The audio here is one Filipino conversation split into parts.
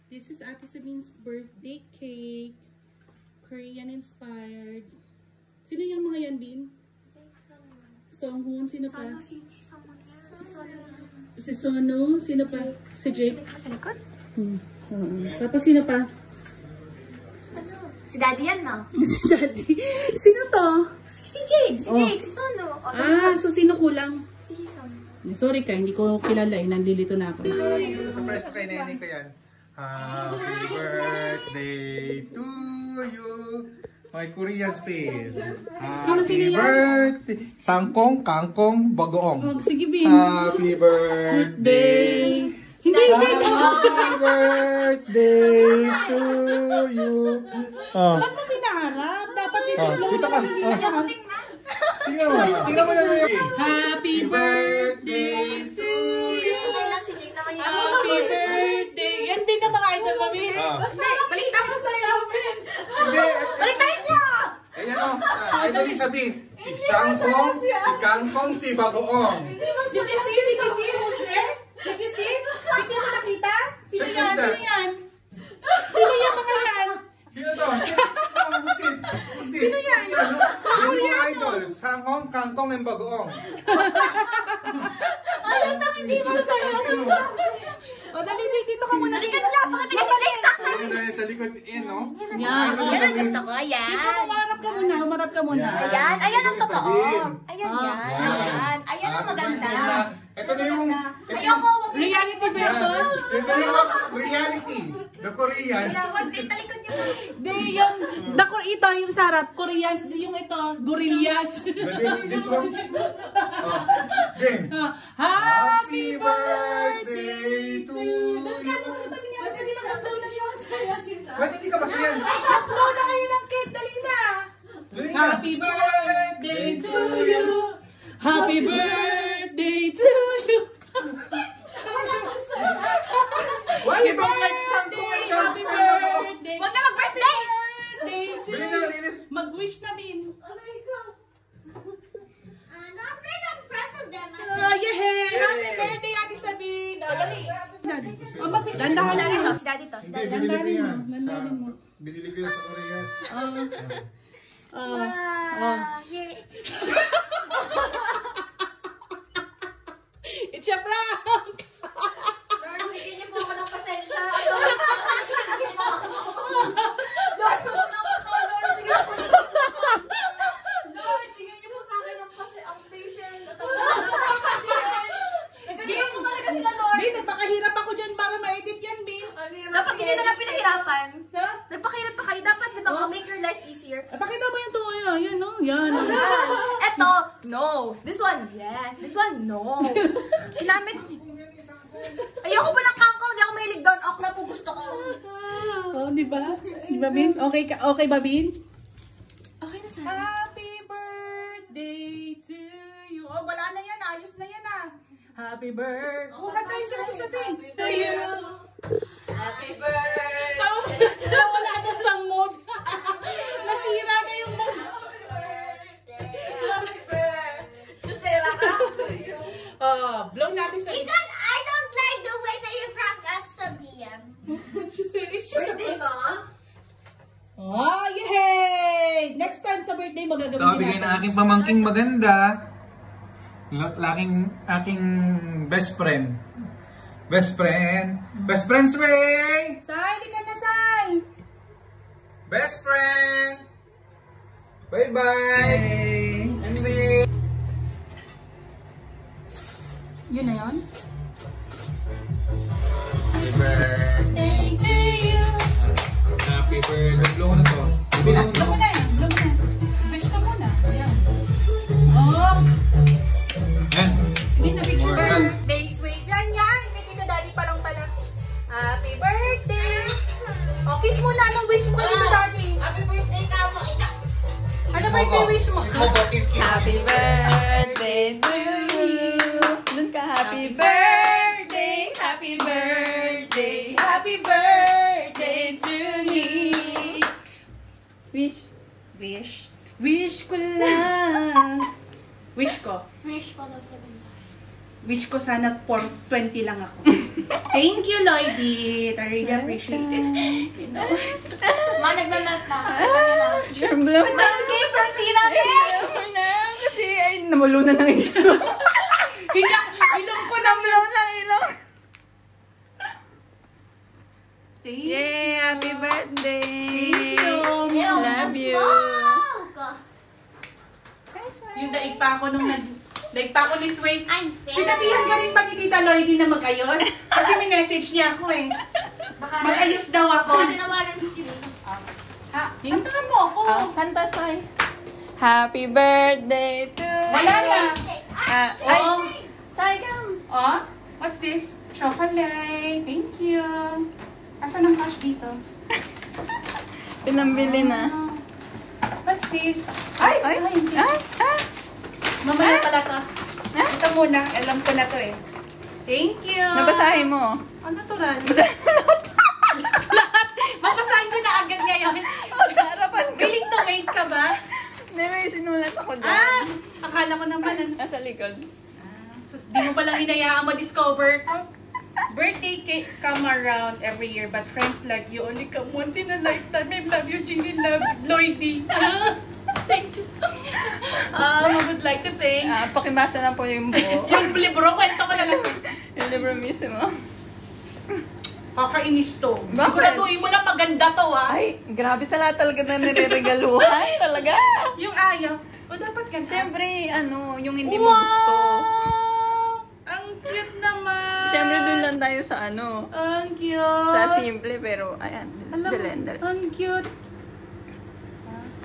This is Ate Sabine's birthday cake. Korean inspired. Sino yung mga yan, Bin? Songhun, sino pa? Si Sono, sino pa? Si Jake. Tapos sino pa? Si Daddy yan, no? Si Daddy. Sino to? Si Jake, si Sono. So sino kulang? Si Hison. Sorry ka, hindi ko kilala eh. Nandilito na ako. Surprise ko kay Neneng ko yan. Happy birthday to you. My Korean space. Happy birthday. Sangkong, kangkong, bagoong. Sige, Bin. Happy birthday. Hindi. Happy birthday to you. Ba't mo pinaharap? Dapat ito dito ka. Tingnan mo yan. Happy birthday to you. Happy birthday. Yan din ang mga idol mo, Bin. Hindi, baliktad mo sa'yo. Hindi. Baliktad niya. Ayan o. Ito din sabihin. Si Sangkong, si Kangkong, si Bagoong. Did you see? Who's there? Did you see? Hindi mo nakita? Sino yan? Sino yan mga yan? Sino to? Sino yan? Yung idol. Sangkong, Kangkong, and Bagoong. Alam hindi mo sa'yo. O, dali, dito ka muna. Baliktad niya. Pakatingin si Jake sa akin. Ayun na sa likod. No? Yan ang gusto ko, yan. Dito, humarap ka muna. Ayan ang totoo. Ayan ang maganda. Ito na yung... Ayoko, wag mo. Reality versus? Ito na yung reality. The Koreans. Wag din, talikod niyo. Di, ito, yung sarap, Koreans, yung ito, gorillas. This one. Game. Happy birthday to you. Ba't hindi ka masaya? Upload na kayo ng cake, dali na. Happy birthday to you. Happy birthday to you. Why you don't like Sangkong and Happy Kangkong? birthday. Wag na mag-birthday. Mag-wish na, Bin. Yehey! Happy birthday, Ate Sabine. Dali. Dandahan mo. Si Daddy to. Hindi, binili ko yan. Dandahan mo. Binili ko yan sa Korea. It's a prank! Lord, bigyan niyo po ako ng pasensya. Lord, bigyan niyo po sa akin ang patient. Nagganyan ko talaga sila, Lord. Bin, nagpakahirap ako dyan para ma-edit yan, Bin. Dapat hindi na lang pinahirapan. Nagpakahirap pa kayo. Dapat, di ba, make your life easier. Pakita mo yung tuwa yan. Yan, no? Yan. Eto, no. This one, yes. This one, no. Ginamit. Ayoko pa ng kangkong. Hindi ako mahilig doon. Okra po gusto ko. Oh, di ba? Di ba, Bin? Okay ba, Bin? Okay na sana. Happy birthday to you. Oh, wala na yan. Ayos na yan, ah. Happy birthday. Bukan tayo sa Bin. To you. Happy birthday. Wala na sa mood. Nasira na yung mood. Happy birthday. Jusela ka. Blow natin sa... Because I don't like the way that you prank at Sabian. She said, it's just Birthday mo? Oh, yay! Next time sa birthday mo gagawin Ito, bigay na aking pamangking maganda. Aking best friend. Best friend's way! Sai, di ka na, Sai! Best friend! Bye-bye! Hindi! Yun na yun? Happy birthday to you. Happy birthday. Blow na to. Blow mo na yan. Blow mo na. Wish ka muna. Ayan. Oh! Yan. Hindi na picture. More than. Birthday sway dyan yan. Hindi dito daddy pa lang pala. Happy birthday! Oh, kiss muna. Anong wish mo dito daddy? Happy birthday ka mo. Ano birthday wish mo? Happy birthday to you. Dun ka, happy birthday. Happy birthday. Happy birthday to me. Wish ko lang. Wish ko. Wish follow 7. Wish ko sana 420 lang ako. Thank you, Lloydie. I really appreciate it. You know, Ma, nagnalat na. Trembler. Case ang sinabi. Kasi ay namulunan ng ilong. ilong ko lang yun. ng ilong. Thank Yay! Happy birthday! you. Love you! Yung daig pa ako daig pa ako ni Sway. I'm Sinabihan ka rin ba ni Tita Lloydie na mag-ayos? Kasi minessage niya ako eh. Mag-ayos daw ako. Tinawagan ko sila. Hintahan mo ako. Kanta, Sai. Happy birthday to Wala na. Ay, Sai, come. Oh, what's this? Chocolate. Thank you. Asan ang cash dito? Pinambili na. What's this? Ay! Hindi. Mamaya pala to. Ito muna. Alam ko na to eh. Thank you. Nabasahin mo. Oh, natural. Mabasahin ko na agad ngayon. Harapan ko. Willing to wait ka ba? Hindi, may sinulat ako doon. Akala ko naman. Nasa likod. Sus, di mo palang hinayaan ma-discover. Birthday cake come around every year, but friends like you only come once in a lifetime. I love you, Jeannie. Love Lloydie. Thank you so much. I would like to thank... Pakibasa na po yung buo. Yung libro, kwento ko na lang. Yung libro mismo. Kakainis to. Bakit? Siguraduhin mo na maganda to, ha? Ay, grabe sa lahat talaga na nireregaluhan. Talaga. Yung ayaw. O, dapat ganda. Siyempre, yung hindi mo gusto. Ang cute naman. Siyempre, dun lang tayo sa Ang cute. Sa simple, pero, ayan. Dali. Ang cute.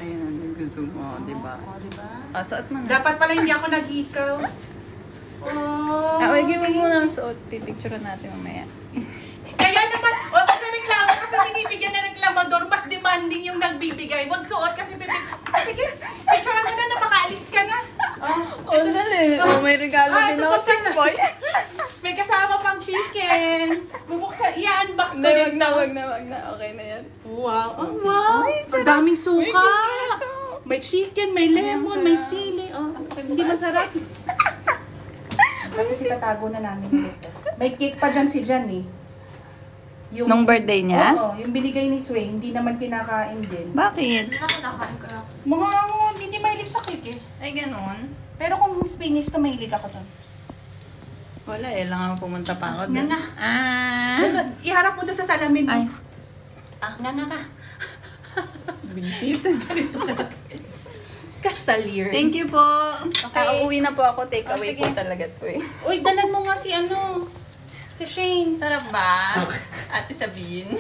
Ayan, nag-zoom mo, diba? Diba? Suot mo na. Dapat pala hindi ako nag-ikaw. Wag mo muna ang suot. Pipicturean natin mamaya. Kaya naman, huwag na reklamo kasi binibigyan na reklamador, mas demanding yung nagbibigay. Huwag suot kasi sige, picturean mo na makaalis ka na. Dali. May regalo din ito ako, pa chick pala. boy. May kasama pang chicken. Bubuksan, i-unbox ko Wag din. na. Okay na yan. Wow. Wow. Ang daming suka. May chicken, may lemon, may sili. Hindi masarap. Kasi tatago na namin dito. May cake pa dyan si Jan eh. Nung birthday niya? Oo, yung binigay ni Sway, hindi naman kinakain din. Bakit? Hindi na kinakain ko lang. Hindi mahilig sa cake eh. Ay, ganun. Pero kung Spanish to, mahilig ako doon. Wala eh, lang ako pumunta pa ako doon. Nga. Iharap mo doon sa salamin. Ay. Nga ka. Visit. Kasalir. Thank you po. Okay. Uuwi na po ako. Take Oh, away sige. po talaga to eh. Uy, dalan mo nga si si Shane. Sarap ba? Ate Sabine.